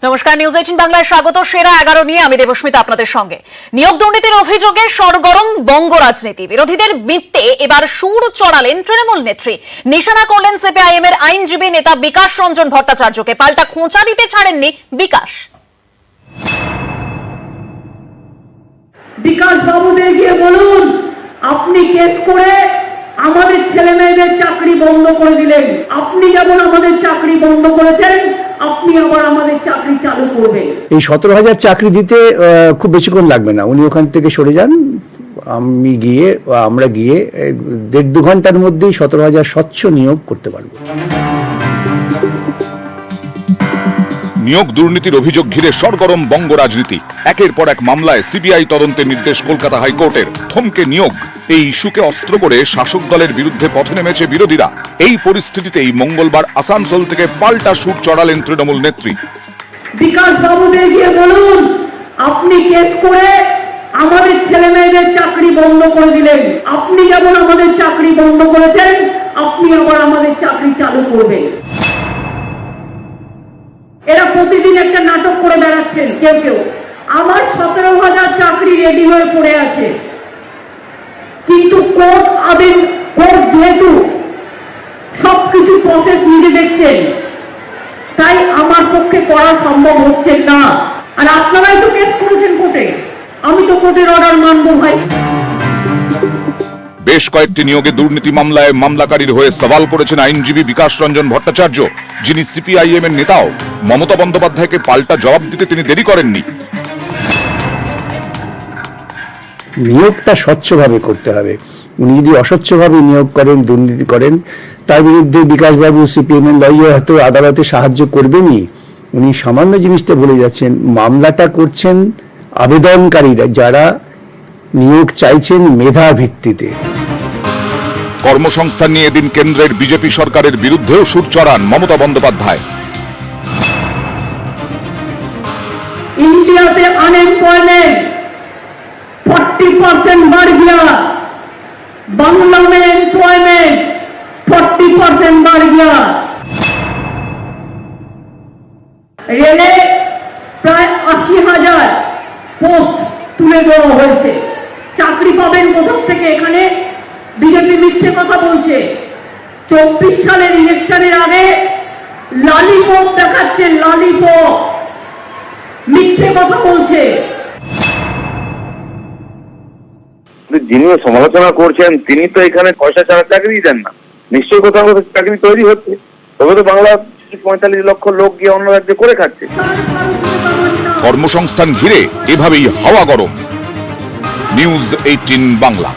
নমস্কার, নিউজ 18 বাংলায় স্বাগত। সেরা 11 নিয়ে আমি দেবস্মিতা আপনাদের সঙ্গে। নিয়োগ দুর্নীতির অভিযোগে সরগরম বঙ্গ রাজনীতি। বিরোধীদের বিত্তে এবার সুর চড়ালেন তৃণমূল নেত্রী। নিশানা করলেন সিপিআইএম এর আইনজীবী নেতা বিকাশ রঞ্জন ভট্টাচার্যকে। পাল্টা খোঁচা দিতে ছাড়েননি বিকাশ। বিকাশ বাবুদের গিয়ে বলুন, আপনি কেস করে আমাদের ছেলে মেয়েদের চাকরি বন্ধ করে দিলেন। আপনি যেমন আমাদের চাকরি বন্ধ করেছেন, আপনি আবার আমাদের চাকরি চালু করবেন। এই 17,000 চাকরি দিতে খুব বেশিক্ষণ লাগবে না। উনি ওখান থেকে সরে যান, আমরা গিয়ে 1.5-2 ঘন্টার মধ্যেই 17,000 স্বচ্ছ নিয়োগ করতে পারবো। নিয়োগ দুর্নীতির অভিযোগ ঘিরে সরগরম বঙ্গ রাজনীতি। একের পর এক মামলায় সিবিআই তদন্তের নির্দেশ কলকাতা হাইকোর্টের। থমকে নিয়োগ, এই ইস্যুকে অস্ত্র করে শাসক দলের বিরুদ্ধে পথে নেমেছে বিরোধীরা। এই পরিস্থিতিতেই মঙ্গলবার আসানসোল থেকে পাল্টা সুর চড়ালেন তৃণমূল নেত্রী। বিকাশ বাবুদের গিয়ে বলুন, আপনি কেস করে আমাদের ছেলে মেয়েদের চাকরি বন্ধ করে দিলেন। আপনি যেমন আমাদের চাকরি বন্ধ করেছেন, আপনি আবার আমাদের চাকরি চালু করবেন। এরা প্রতিদিন একটা নাটক করে বেড়াচ্ছেন কেউ কেউ। আমার 17,000 চাকরি রেডি হয়ে পড়ে আছে, কিন্তু কোর্ট যেহেতু সবকিছু প্রসেস নিজে দেখছেন, তাই আমার পক্ষে করা সম্ভব হচ্ছে না। আর আপনারাই তো কেস করেছেন কোর্টে, আমি তো কোর্টের অর্ডার মানবো ভাই। বেশ কয়েকটি নিয়োগে দুর্নীতি মামলায় মামলাকারীর হয়ে সওয়াল করেছেন আইনজীবী বিকাশ রঞ্জন ভট্টাচার্য, যিনি সিপিআইএম এর নেতাও। মমতা বন্দ্যোপাধ্যায়কে পাল্টা জবাব দিতে তিনি দেরি করেননি। নিয়োগটা স্বচ্ছভাবে করতে হবে। উনি যদি অস্বচ্ছভাবে নিয়োগ করেন, দুর্নীতি করেন, তার বিরুদ্ধে বিকাশবাবু সিপিএম এর লয়ার হয়তো আদালতে সাহায্য করবেনই। উনি সামান্য জিনিসটা বলে যাচ্ছেন, মামলাটা করছেন আবেদনকারীরা, যারা নিয়োগ চাইছেন মেধা ভিত্তিতে। কর্মসংস্থান নিয়ে এদিন কেন্দ্রের বিজেপি সরকারের বিরুদ্ধেও সুর চড়ান মমতা বন্দ্যোপাধ্যায়। इंडिया में अनएम्प्लॉयमेंट 40% बढ़ गया, बांग्ला में एम्प्लॉयमेंट 40% बढ़ गया। रेले प्राय 80,000 পোস্ট তুলে দেওয়া হয়েছে। চাকরি পাবেন কোথা থেকে? এখানে বিজেপি মিথ্যে কথা বলছে। 24 সালের ইলেকশনের আগে লালিপপ দেখাচ্ছে, লালিপপ মিথ্যে কথা বলছে। যিনি সমালোচনা করছেন তিনি তো এখানে পয়সা ছাড়া চাকরি দেন না। নিশ্চয়ই কোথাও চাকরি তৈরি হচ্ছে, তবে তো বাংলা 45 লক্ষ লোক গিয়ে অন্য রাজ্যে করে খাচ্ছে। কর্মসংস্থান ঘিরে এভাবেই হাওয়া গরম। নিউজ 18 বাংলা।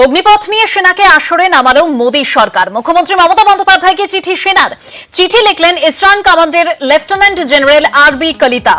অগ্নিপথ নিয়ে সেনাকে আসরে নামালো মোদী সরকার। মুখ্যমন্ত্রী মমতা বন্দ্যোপাধ্যায়কে চিঠি সেনার। চিঠি লিখলেন ইস্টার্ন কমান্ডের লেফটেন্যান্ট জেনারেল আরবি কলিতা।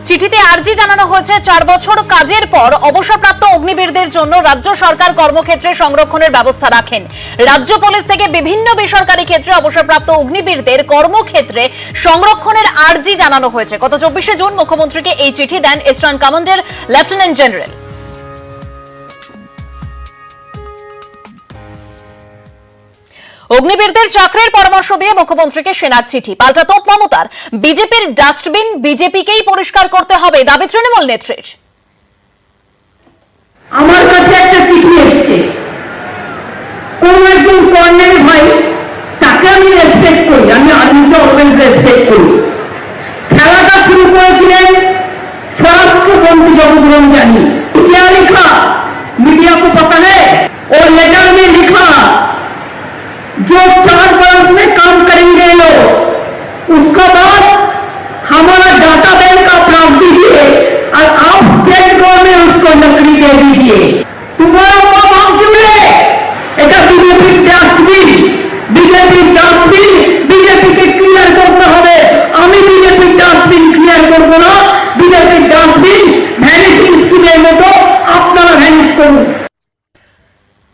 চিঠিতে আর্জি জানানো হয়েছে 4 বছর কাজের পর অবসরপ্রাপ্ত অগ্নিবীরদের জন্য রাজ্য সরকার কর্মক্ষেত্রে সংরক্ষণের ব্যবস্থা রাখেন। রাজ্য পুলিশ থেকে বিভিন্ন বেসরকারি ক্ষেত্রে অবসরপ্রাপ্ত অগ্নিবীরদের কর্মক্ষেত্রে সংরক্ষণের আর্জি জানানো হয়েছে। গত 24শে জুন মুখ্যমন্ত্রীকে এই চিঠি দেন ইস্টার্ন কমান্ডের লেফটেন্যান্ট জেনারেল। অগ্নিবীরদের চাকরির পরামর্শ দিয়ে মুখ্যমন্ত্রীকে সেনার চিঠি। পাল্টা তোপ মমতার। বিজেপির ডাস্টবিন বিজেপিকেই পরিষ্কার করতে হবে, দাবি তৃণমূল নেত্রীর। আমার কাছে একটা চিঠি এসেছে, কোন একজন কর্নেল ভাই, তাকে আমি রেসপেক্ট করি, আমি আর্মিকে অলওয়েজ রেসপেক্ট করি। খেলাটা শুরু করেছিলেন স্বরাষ্ট্রমন্ত্রী জগৎ রঞ্জানি। क्या लिखा मीडिया को पता है? और लेटर में लिखा, जो 4 वर्ष में काम करेंगे लोग, उसका बाद हमारा डाटा बैंक आप रख दीजिए और आप स्टेट बोर्ड में उसको नौकरी दे दीजिए। तुम्हारा मां क्यों है? এটা বিজেপি ডাস্টবিন, বিজেপিকে ক্লিয়ার করতে হবে। আমি বিজেপি ডাস্টবিন ক্লিয়ার করব না। বিজেপি ডাস্টবিন ভ্যানিশিং স্কিমের মতো আপনারা ভ্যানিশ করুন।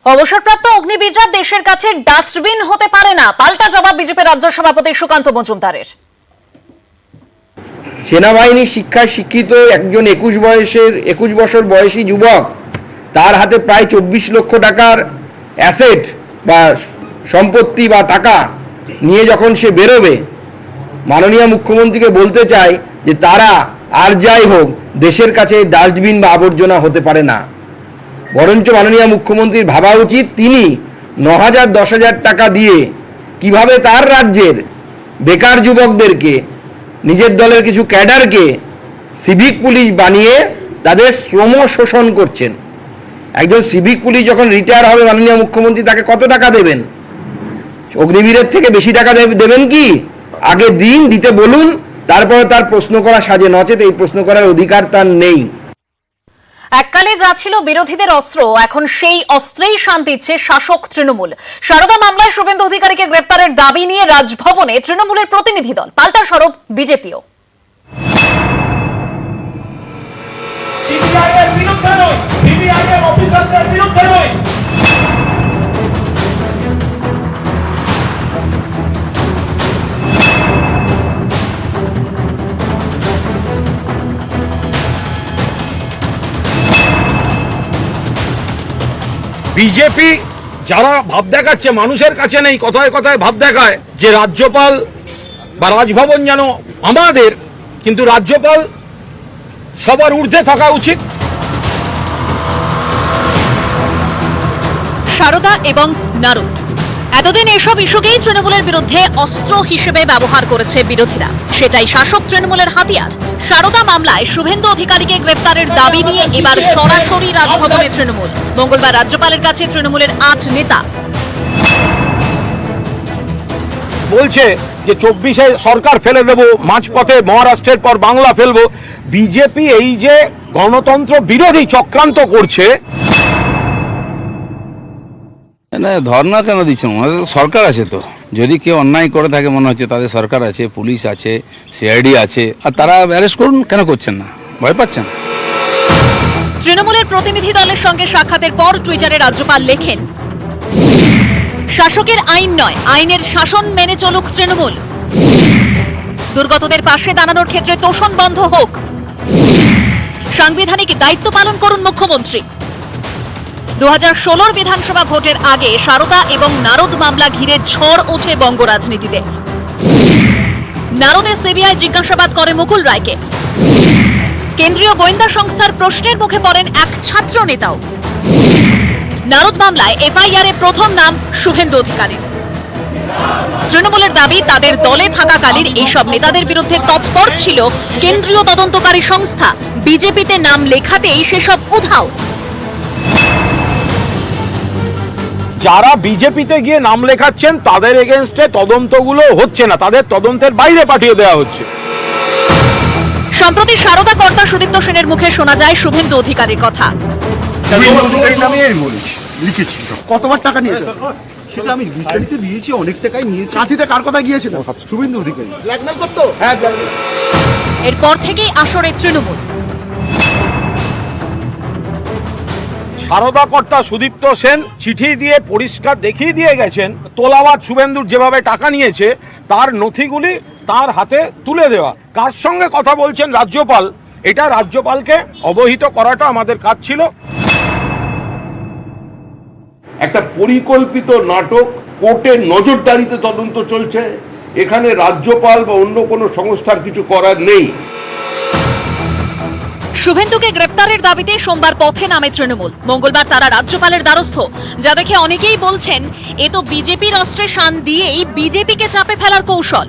অবসরপ্রাপ্ত অগ্নিবীররা দেশের কাছে ডাস্টবিন হতে পারে না, পাল্টা জবাব বিজেপি রাজ্য সভাপতি সুকান্ত মজুমদারের। সেনাবাহিনী শিক্ষায় শিক্ষিত একজন 21 বছর বয়সী যুবক, তার হাতে প্রায় 24 লক্ষ টাকার অ্যাসেট বা সম্পত্তি বা টাকা নিয়ে যখন সে বেরোবে, মাননীয় মুখ্যমন্ত্রীকে বলতে চাই যে তারা আর যাই হোক দেশের কাছে ডাস্টবিন বা আবর্জনা হতে পারে না। বরঞ্চ মাননীয় মুখ্যমন্ত্রীর ভাবা উচিত তিনি 9,000 10,000 টাকা দিয়ে কিভাবে তার রাজ্যের বেকার যুবকদেরকে, নিজের দলের কিছু ক্যাডারকে সিভিক পুলিশ বানিয়ে তাদের শ্রম শোষণ করছেন। একজন সিভিক পুলিশ যখন রিটায়ার হবে মাননীয় মুখ্যমন্ত্রী তাকে কত টাকা দেবেন? অগ্নিবীরের থেকে বেশি টাকা দেবেন কি? আগে দিন, দিতে বলুন, তারপরে তার প্রশ্ন করা সাজে, নচেত এই প্রশ্ন করার অধিকার তার নেই। এককালে যা ছিল বিরোধীদের অস্ত্র, এখন সেই অস্ত্রেই শান দিচ্ছে শাসক তৃণমূল। সারদা মামলায় শুভেন্দু অধিকারীকে গ্রেফতারের দাবি নিয়ে রাজভবনে তৃণমূলের প্রতিনিধি দল, পাল্টা সরব বিজেপিও। বিজেপি যারা ভাব দেখাচ্ছে, মানুষের কাছে নেই, কথায় কথায় ভাব দেখায় যে রাজ্যপাল বা রাজভবন যেন আমাদের, কিন্তু রাজ্যপাল সবার ঊর্ধ্বে থাকা উচিত। সারদা এবং নারদ, এতদিন এসব ইস্যুকেই তৃণমূলের বিরুদ্ধে অস্ত্র হিসেবে ব্যবহার করেছে বিরোধীরা, সেটাই শাসক তৃণমূলের হাতিয়ার। সারদা মামলায় শুভেন্দু অধিকারীকে গ্রেফতারের দাবি নিয়ে এবার সরাসরি রাজভবনে তৃণমূল। মঙ্গলবার রাজ্যপালের কাছে তৃণমূলের 8 নেতা বলছে যে 24-এ সরকার ফেলে দেব, মাঝপথে মহারাষ্ট্রের পর বাংলা ফেলবো। বিজেপি এই যে গণতন্ত্র বিরোধী চক্রান্ত করছে, না ধর্ণা কেন দিচ্ছেন? ওনাদের সরকার আছে তো, যদি কেউ অন্যায় করে থাকে মনে হচ্ছে তাদের সরকার আছে, পুলিশ আছে, সিআইডি আছে, আর তারা অ্যারেস্ট করুন, কেন করছেন না? ভয় পাচ্ছেন? তৃণমূলের প্রতিনিধি দলের সঙ্গে সাক্ষাতের পর টুইটারে রাজ্যপাল লেখেন, শাসকের আইন নয়, আইনের শাসন মেনে চলুক তৃণমূল। দুর্গতদের পাশে দাঁড়ানোর ক্ষেত্রে তোষণ বন্ধ হোক। সাংবিধানিক দায়িত্ব পালন করুন মুখ্যমন্ত্রী। 2016 বিধানসভা ভোটের আগে সারদা এবং নারদ মামলা ঘিরে ঝড় ওঠে বঙ্গ রাজনীতিতে। নারদে সিবিআই জিজ্ঞাসাবাদ করে মুকুল রায়কে। কেন্দ্রীয় গোয়েন্দা সংস্থার প্রশ্নের মুখে পড়েন এক ছাত্র নেতাও। নারদ মামলায় এফআইআরে প্রথম নাম শুভেন্দু অধিকারীর। তৃণমূলের দাবি, তাদের দলে থাকাকালীন এইসব নেতাদের বিরুদ্ধে তৎপর ছিল কেন্দ্রীয় তদন্তকারী সংস্থা। বিজেপিতে নাম লেখাতেই সেসব উধাও। যারা বিজেপিতে গিয়ে নাম লেখাচ্ছেন তাদের এগেনস্টে তদন্তগুলো হচ্ছে না, তাদের তদন্তের বাইরে পাঠিয়ে দেওয়া হচ্ছে। সম্প্রতি সারদা কর্তা সুদীপ্ত সেনের মুখে শোনা যায় শুভেন্দু অধিকারীর কথা। কতবার টাকা নিয়েছে সেটা আমি বিস্তারিত দিয়েছি, অনেক টাকাই নিয়েছি। কাঁথিতে কার কথা গিয়েছিল? শুভেন্দু অধিকারী ব্ল্যাকমেল করতো। হ্যাঁ, এরপর থেকেই আসরে তৃণমূল। সারদা কর্তা সুদীপ্ত সেন চিঠি দিয়ে পরিষ্কার দেখিয়ে দিয়ে গেছেন তোলাবাদ শুভেন্দুর যেভাবে টাকা নিয়েছে তার নথিগুলি তার হাতে তুলে দেওয়া। কার সঙ্গে কথা বলছেন রাজ্যপাল, এটা রাজ্যপালকে অবহিত করাটা আমাদের কাজ ছিল। একটা পরিকল্পিত নাটক, কোর্টের নজরদারিতে তদন্ত চলছে। এখানে রাজ্যপাল বা অন্য কোনো সংস্থার কিছু করার নেই। শুভেন্দুকে গ্রেপ্তারের দাবিতে সোমবার পথে নামে তৃণমূল। মঙ্গলবার তারা রাজ্যপালের দ্বারস্থ, যা দেখে অনেকেই বলছেন এ তো বিজেপির অস্ত্রে শান দিয়েই বিজেপিকে চাপে ফেলার কৌশল।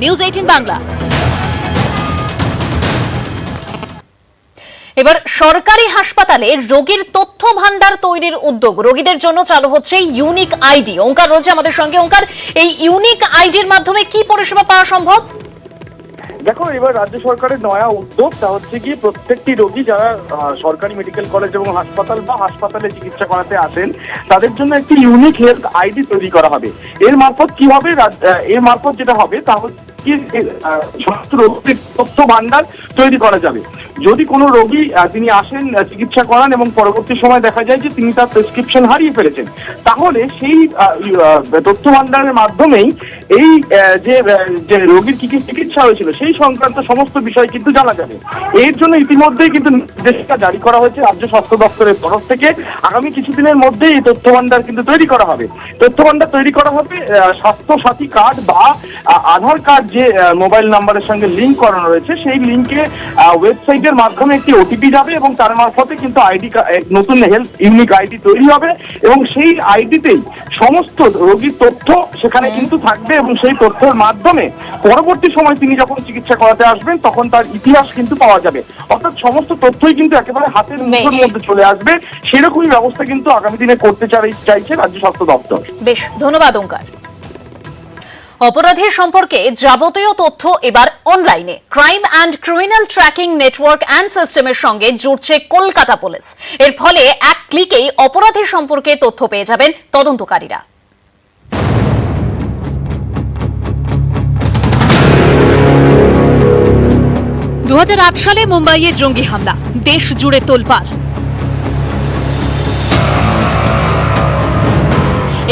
নিউজ 18 বাংলা। এবার সরকারি হাসপাতালে রোগীর তথ্য ভান্ডার তৈরির উদ্যোগ। রোগীদের জন্য চালু হচ্ছে ইউনিক আইডি। ওঙ্কার রয়েছে আমাদের সঙ্গে। ওঙ্কার, এই ইউনিক আইডির মাধ্যমে কি পরিষেবা পাওয়া সম্ভব? দেখো, এবার রাজ্য সরকারের নয়া উদ্যোগ, তা হচ্ছে কি প্রত্যেকটি রোগী যারা সরকারি মেডিকেল কলেজ এবং হাসপাতাল বা হাসপাতালে চিকিৎসা করাতে আসেন তাদের জন্য একটি ইউনিক হেলথ আইডি তৈরি করা হবে। এর মারফত কি হবে? এর মারফত যেটা হবে তা হচ্ছে সমস্ত রোগীর তথ্য ভান্ডার তৈরি করা যাবে। যদি কোনো রোগী তিনি আসেন চিকিৎসা করান এবং পরবর্তী সময় দেখা যায় যে তিনি তার প্রেসক্রিপশন হারিয়ে ফেলেছেন, তাহলে সেই তথ্য ভান্ডারের মাধ্যমেই এই যে রোগীর কি কি চিকিৎসা হয়েছিল সেই সংক্রান্ত সমস্ত বিষয় কিন্তু জানা যাবে। এর জন্য ইতিমধ্যেই কিন্তু নির্দেশিকা জারি করা হয়েছে রাজ্য স্বাস্থ্য দপ্তরের তরফ থেকে। আগামী কিছুদিনের মধ্যেই এই তথ্য ভান্ডার কিন্তু তৈরি করা হবে। তথ্য ভান্ডার তৈরি করা হবে স্বাস্থ্য সাথী কার্ড বা আধার কার্ড যে মোবাইল নাম্বারের সঙ্গে লিঙ্ক করানো রয়েছে, সেই লিঙ্কে ওয়েবসাইটের মাধ্যমে একটি ওটিপি যাবে এবং তার মারফতে কিন্তু আইডি নতুন হেলথ ইউনিক আইডি তৈরি হবে এবং সেই আইডিতেই সমস্ত রোগীর তথ্য সেখানে কিন্তু থাকবে এবং সেই তথ্যের মাধ্যমে পরবর্তী সময় তিনি যখন চিকিৎসা করাতে আসবেন তখন তার ইতিহাস কিন্তু পাওয়া যাবে। অর্থাৎ সমস্ত তথ্যই কিন্তু একেবারে হাতের মুঠোর মধ্যে চলে আসবে। সেরকমই ব্যবস্থা কিন্তু আগামী দিনে করতে চাইছে রাজ্য স্বাস্থ্য দপ্তর। বেশ, ধন্যবাদ ওঙ্কার। অপরাধের সম্পর্কে যাবতীয় তথ্য এবার অনলাইনে। Crime and criminal tracking network and সিস্টেমের সঙ্গে জুড়ছে কলকাতা পুলিশ। এর ফলে এক ক্লিকেই অপরাধের সম্পর্কে তথ্য পেয়ে যাবেন তদন্তকারীরা। 2008 সালে মুম্বাইয়ে জঙ্গি হামলা, দেশ জুড়ে তোলপাড়।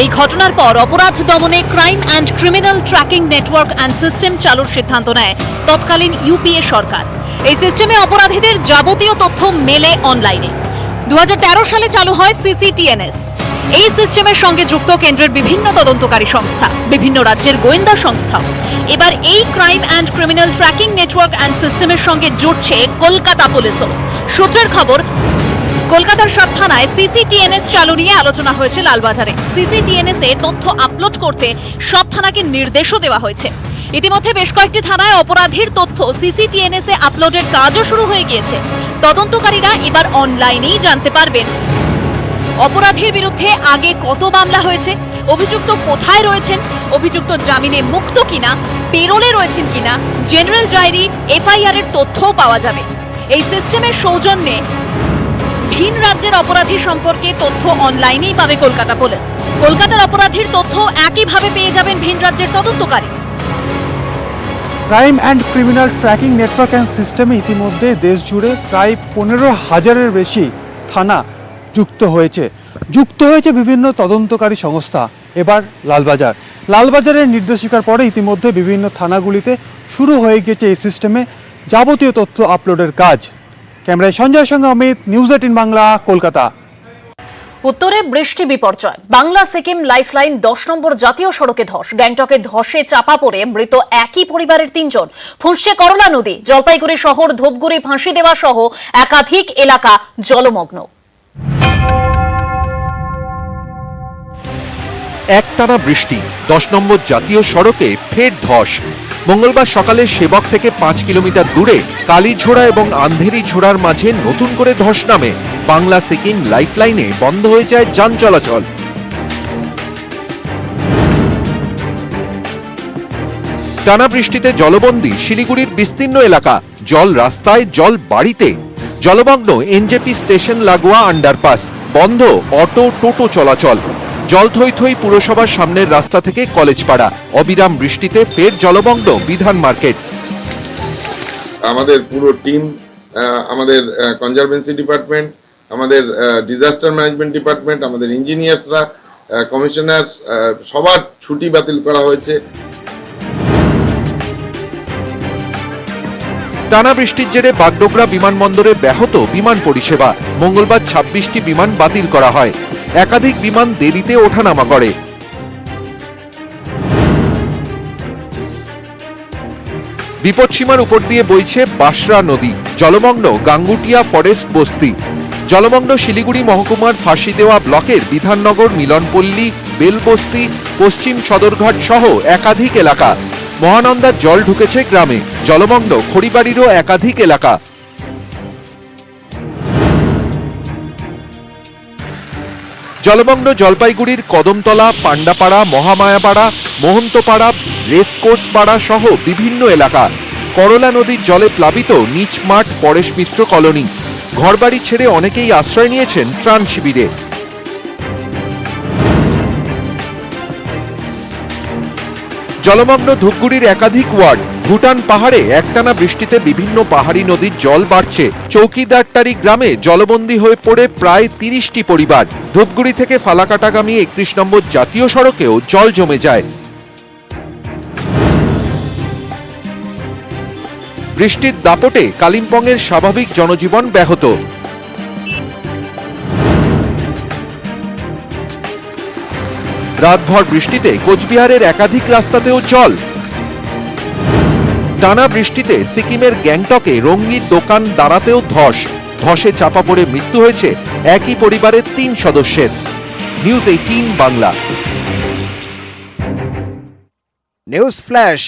এই ঘটনার পর অপরাধ দমনে crime and criminal tracking network and system চালুর সিদ্ধান্ত নেয় তৎকালীন ইউপিএ সরকার। এই সিস্টেমে অপরাধীদের যাবতীয় তথ্য মেলে অনলাইনে। 2013 সালে চালু হয় সিসিটিএনএস। এই সিস্টেমের সঙ্গে যুক্ত কেন্দ্রের বিভিন্ন তদন্তকারী সংস্থা, বিভিন্ন রাজ্যের গোয়েন্দা সংস্থাও। এবার এই crime and criminal tracking network and সিস্টেমের সঙ্গে জুড়ছে কলকাতা পুলিশও। সূত্রের খবর, কলকাতার সব থানায় সিসিটিএনএস চালু নিয়ে আলোচনা হয়েছে লালবাজারে। সিসিটিএনএস এ তথ্য আপলোড করতে সব থানাকে নির্দেশও দেওয়া হয়েছে। ইতিমধ্যে বেশ কয়েকটি থানায় অপরাধীর তথ্য সিসিটিএনএস এ আপলোডের কাজও শুরু হয়ে গিয়েছে। তদন্তকারীরা এবার অনলাইনেই জানতে পারবেন অপরাধীর বিরুদ্ধে আগে কত মামলা হয়েছে, অভিযুক্ত কোথায় রয়েছেন, অভিযুক্ত জামিনে মুক্ত কিনা, পেরোলে রয়েছেন কিনা, জেনারেল ডায়েরি, এফআইআর এর তথ্যও পাওয়া যাবে। এই সিস্টেমের সৌজন্যে ভিন রাজ্যের অপরাধী সম্পর্কে তথ্য অনলাইনেই পাবে কলকাতা পুলিশ। কলকাতার অপরাধীর তথ্য একইভাবে পেয়ে যাবেন ভিন রাজ্যের তদন্তকারী। Crime and criminal tracking network and সিস্টেমে ইতিমধ্যে দেশ জুড়ে প্রায় 15,000-এর বেশি থানা যুক্ত হয়েছে বিভিন্ন তদন্তকারী সংস্থা। এবার লালবাজারের নির্দেশিকার পরে ইতিমধ্যে বিভিন্ন থানাগুলিতে শুরু হয়ে গেছে এই সিস্টেমে যাবতীয় তথ্য আপলোডের কাজ। ক্যামেরায় সঞ্জয়ের সঙ্গে অমিত, নিউজ 18 বাংলা, কলকাতা। উত্তরে বৃষ্টি বিপর্যয়, বাংলা সিকিম লাইফলাইন 10 নম্বর জাতীয় সড়কে ধস। গ্যাংটকে ধসে চাপা পড়ে মৃত একই পরিবারের 3 জন। ফুঁসছে করলা নদী। জলপাইগুড়ি শহর, ধূপগুড়ি, ফাঁসি দেওয়া সহ একাধিক এলাকা জলমগ্ন। একটানা বৃষ্টি, 10 নম্বর জাতীয় সড়কে ফের ধস। মঙ্গলবার সকালে সেবক থেকে 5 কিলোমিটার দূরে কালীঝোড়া এবং আন্ধেরি ঝোড়ার মাঝে নতুন করে ধস নামে। বাংলা সিকিম লাইফলাইনে বন্ধ হয়ে যায় যান চলাচল। টানা বৃষ্টিতে জলবন্দী শিলিগুড়ির বিস্তীর্ণ এলাকা। জল রাস্তায়, জল বাড়িতে। জলমগ্ন এনজেপি স্টেশন লাগোয়া আন্ডারপাস। বন্ধ অটো, টোটো চলাচল। জল থই থই পুরসভার সামনের রাস্তা থেকে কলেজপাড়া। অবিরাম বৃষ্টিতে ফের জলমগ্ন বিধান মার্কেট। আমাদের পুরো টিম, আমাদের কনজারভেন্সি ডিপার্টমেন্ট, আমাদের ডিজাস্টার ম্যানেজমেন্ট ডিপার্টমেন্ট, আমাদের ইঞ্জিনিয়ার্সরা, কমিশনার, সবার ছুটি বাতিল করা হয়েছে। টানা বৃষ্টির জেরে বাগডোগরা বিমানবন্দরে ব্যাহত বিমান পরিষেবা। মঙ্গলবার 26টি বিমান বাতিল করা হয়। একাধিক বিমান দেরিতে ওঠানামা করে। বিপদসীমার উপর দিয়ে বইছে বাসরা নদী। জলমগ্ন গাঙ্গুটিয়া ফরেস্ট বস্তি। জলমগ্ন শিলিগুড়ি মহকুমার ফাঁসি দেওয়া ব্লকের বিধাননগর, মিলনপল্লী, বেলবস্তি, পশ্চিম সদরঘাট সহ একাধিক এলাকা। মহানন্দার জল ঢুকেছে গ্রামে। জলমগ্ন খড়িবাড়িরও একাধিক এলাকা। জলমগ্ন জলপাইগুড়ির কদমতলা, পান্ডাপাড়া, মহামায়াপাড়া, মোহন্তপাড়া, রেসকোর্স পাড়া সহ বিভিন্ন এলাকা। করলা নদীর জলে প্লাবিত নিচ মাঠ, পরেশ মিত্র কলোনি। ঘরবাড়ি ছেড়ে অনেকেই আশ্রয় নিয়েছেন ত্রাণ শিবিরে। জলমগ্ন ধূপগুড়ির একাধিক ওয়ার্ড। ভুটান পাহাড়ে একটানা বৃষ্টিতে বিভিন্ন পাহাড়ি নদীর জল বাড়ছে। চৌকিদারটারি গ্রামে জলবন্দী হয়ে পড়ে প্রায় 30টি পরিবার। ধূপগুড়ি থেকে ফালাকাটাগামী 31 নম্বর জাতীয় সড়কেও জল জমে যায়। বৃষ্টির দাপটে কালিম্পংয়ের স্বাভাবিক জনজীবন ব্যাহত। রাতভর বৃষ্টিতে কোচবিহারের একাধিক রাস্তাতেও জল। টানা বৃষ্টিতে সিকিমের গ্যাংটকে রঙিন দোকান দাঁড়াতেও ধসে চাপা পড়ে মৃত্যু হয়েছে একই পরিবারের 3 সদস্যের। নিউজ 18 বাংলা। News flash